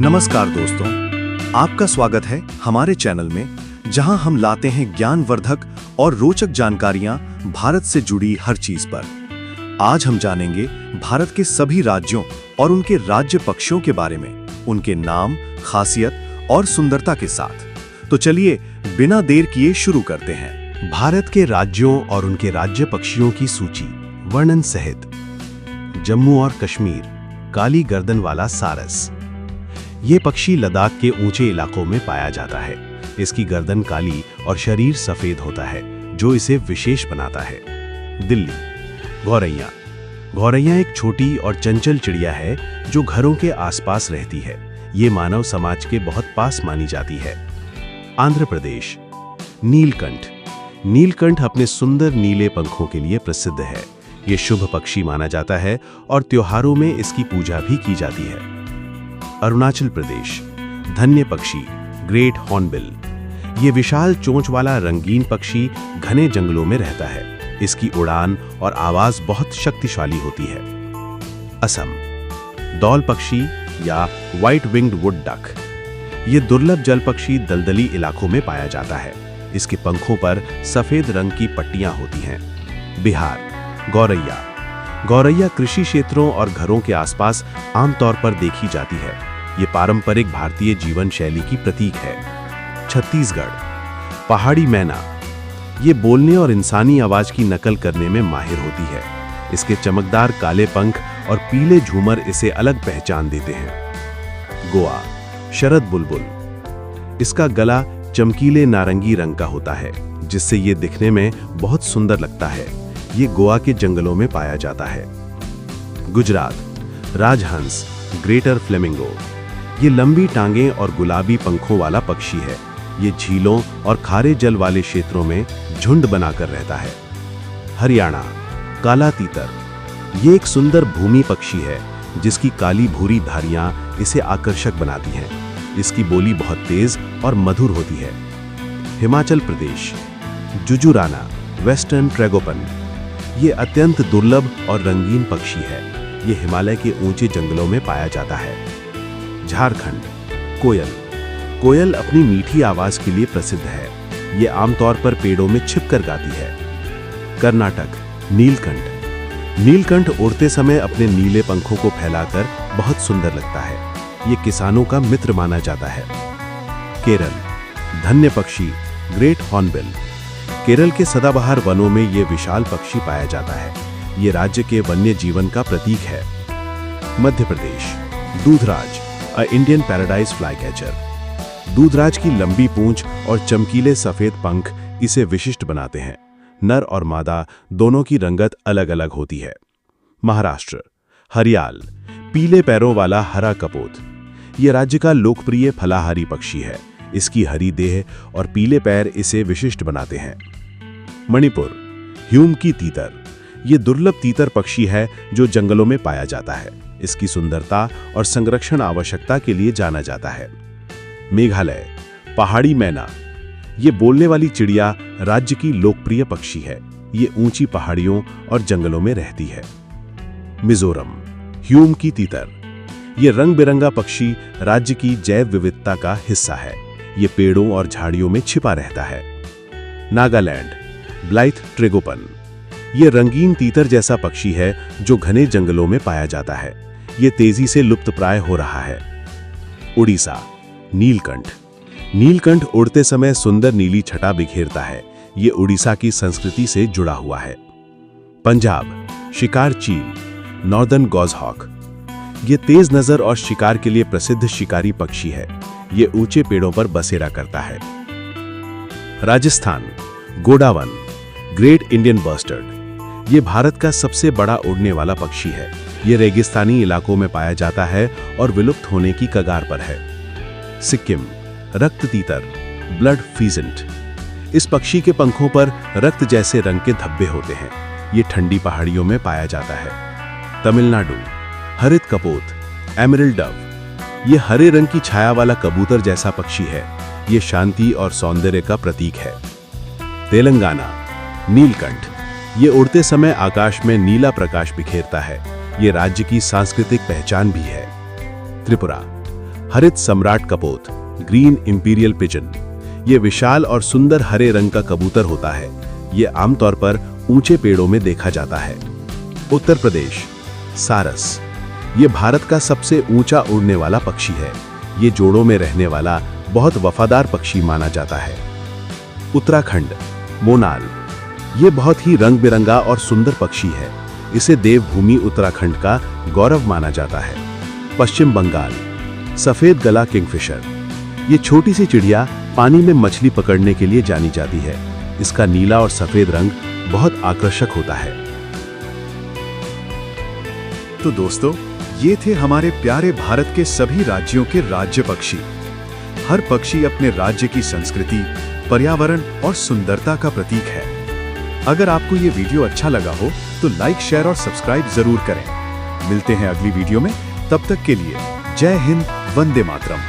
नमस्कार दोस्तों, आपका स्वागत है हमारे चैनल में, जहां हम लाते हैं ज्ञानवर्धक और रोचक जानकारियां भारत से जुड़ी हर चीज पर। आज हम जानेंगे भारत के सभी राज्यों और उनके राज्य पक्षियों के बारे में, उनके नाम, खासियत और सुंदरता के साथ। तो चलिए बिना देर किए शुरू करते हैं। भारत के राज्यों और उनके राज्य पक्षियों की सूची वर्णन सहित। जम्मू और कश्मीर, काली गर्दन वाला सारस। ये पक्षी लद्दाख के ऊंचे इलाकों में पाया जाता है। इसकी गर्दन काली और शरीर सफेद होता है, जो इसे विशेष बनाता है। दिल्ली। गौरैया। गौरैया एक छोटी और चंचल चिड़िया है जो घरों के आसपास रहती है। ये मानव समाज के बहुत पास मानी जाती है। आंध्र प्रदेश। नीलकंठ। नीलकंठ अपने सुंदर नीले पंखों के लिए प्रसिद्ध है। ये शुभ पक्षी माना जाता है और त्योहारों में इसकी पूजा भी की जाती है। अरुणाचल प्रदेश। धन्य पक्षी, ग्रेट हॉर्नबिल। ये विशाल चोंच वाला रंगीन पक्षी घने जंगलों में रहता है। इसकी उड़ान और आवाज बहुत शक्तिशाली होती है। असम। दौल पक्षी या व्हाइट विंग्ड वुड डक। ये दुर्लभ जल पक्षी दलदली इलाकों में पाया जाता है। इसके पंखों पर सफेद रंग की पट्टियां होती हैं। बिहार। गौरैया। गौरैया कृषि क्षेत्रों और घरों के आसपास आमतौर पर देखी जाती है। ये पारंपरिक भारतीय जीवन शैली की प्रतीक है। छत्तीसगढ़। पहाड़ी मैना। ये बोलने और इंसानी आवाज की नकल करने में माहिर होती है। इसके चमकदार काले पंख और पीले झूमर इसे अलग पहचान देते हैं। गोवा। शरद बुलबुल। इसका गला चमकीले नारंगी रंग का होता है, जिससे ये दिखने में बहुत सुंदर लगता है। ये गोवा के जंगलों में पाया जाता है। गुजरात। राजहंस, ग्रेटर फ्लेमिंगो। ये लंबी टांगें और गुलाबी पंखों वाला पक्षी है। ये झीलों और खारे जल वाले क्षेत्रों में झुंड बनाकर रहता है। हरियाणा। काला तीतर। ये एक सुंदर भूमि पक्षी है, जिसकी काली भूरी धारियां इसे आकर्षक बनाती हैं। इसकी बोली बहुत तेज और मधुर होती है। हिमाचल प्रदेश। जुजुराना, western tragopan. ये अत्यंत दुर्लभ और रंगीन पक्षी है। ये हिमालय के ऊंचे जंगलों में पाया जाता है। झारखंड। कोयल। कोयल अपनी मीठी आवाज के लिए प्रसिद्ध है। ये आमतौर पर पेड़ों में छिपकर गाती है। कर्नाटक। नीलकंठ। नीलकंठ उड़ते समय अपने नीले पंखों को फैलाकर बहुत सुंदर लगता है। ये किसानों का मित्र माना जाता है। केरल। धन्य पक्षी, ग्रेट हॉर्नबिल। केरल के सदाबहार वनों में ये विशाल पक्षी पाया जाता है। ये राज्य के वन्य जीवन का प्रतीक है। मध्य प्रदेश। दूधराज, a Indian paradise flycatcher. दूधराज की लंबी पूंछ और चमकीले सफेद पंख इसे विशिष्ट बनाते हैं। नर और मादा दोनों की रंगत अलग अलग होती है। महाराष्ट्र। हरियाल, पीले पैरों वाला हरा कपोत। यह राज्य का लोकप्रिय फलाहारी पक्षी है। इसकी हरी देह और पीले पैर इसे विशिष्ट बनाते हैं। मणिपुर। ह्यूम की तीतर। ये दुर्लभ तीतर पक्षी है जो जंगलों में पाया जाता है। इसकी सुंदरता और संरक्षण आवश्यकता के लिए जाना जाता है। मेघालय। पहाड़ी मैना। ये बोलने वाली चिड़िया राज्य की लोकप्रिय पक्षी है। ये ऊंची पहाड़ियों और जंगलों में रहती है। मिजोरम। ह्यूम की तीतर। ये रंग बिरंगा पक्षी राज्य की जैव विविधता का हिस्सा है। ये पेड़ों और झाड़ियों में छिपा रहता है। नागालैंड। ब्लाइथ ट्रेगोपन। ये रंगीन तीतर जैसा पक्षी है जो घने जंगलों में पाया जाता है। ये तेजी से लुप्तप्राय हो रहा है। उड़ीसा। नीलकंठ। नीलकंठ उड़ते समय सुंदर नीली छटा बिखेरता है। ये उड़ीसा की संस्कृति से जुड़ा हुआ है। पंजाब। शिकार चील, नॉर्दर्न गॉजहॉक। ये तेज नजर और शिकार के लिए प्रसिद्ध शिकारी पक्षी है। ये ऊंचे पेड़ों पर बसेरा करता है। Rajasthan. Godown, great Indian bustard. ये भारत का सबसे बड़ा उड़ने वाला पक्षी है। ये रेगिस्तानी इलाकों में पाया जाता है और विलुप्त होने की कगार पर है। सिक्किम। रक्त तीतर, ब्लड फीजेंट। इस पक्षी के पंखों पर रक्त जैसे रंग के धब्बे होते हैं। ये ठंडी पहाड़ियों में पाया जाता है। तमिलनाडु। हरित कपोत, एमरल्ड डव। ये हरे रंग की छाया वाला कबूतर जैसा पक्षी है। ये शांति और सौंदर्य का प्रतीक है। तेलंगाना। नीलकंठ। ये उड़ते समय आकाश में नीला प्रकाश बिखेरता है। ये राज्य की सांस्कृतिक पहचान भी है। त्रिपुरा। हरित सम्राट कपोत, ग्रीन इंपीरियल पिजन। ये विशाल और सुंदर हरे रंग का कबूतर होता है। ये आमतौर पर ऊंचे पेड़ों में देखा जाता है। उत्तर प्रदेश, सारस। ये भारत का सबसे ऊंचा उड़ने वाला पक्षी है। ये जोड़ों में रहने वाला बहुत वफादार पक्षी माना जाता है। उत्तराखंड, मोनाल। ये बहुत ही रंग बिरंगा और सुंदर पक्षी है। इसे देवभूमि उत्तराखंड का गौरव माना जाता है। पश्चिम बंगाल, सफेद गला किंगफिशर। ये छोटी सी चिड़िया पानी में मछली पकड़ने के लिए जानी जाती है। इसका नीला और सफेद रंग बहुत आकर्षक होता है। तो दोस्तों, ये थे हमारे प्यारे भारत के सभी राज्यों के राज्य पक्षी। हर पक्षी अपने राज्य की संस्कृति, पर्यावरण और सुंदरता का प्रतीक है। अगर आपको ये वीडियो अच्छा लगा हो तो लाइक, शेयर और सब्सक्राइब जरूर करें। मिलते हैं अगली वीडियो में। तब तक के लिए जय हिंद, वंदे मातरम।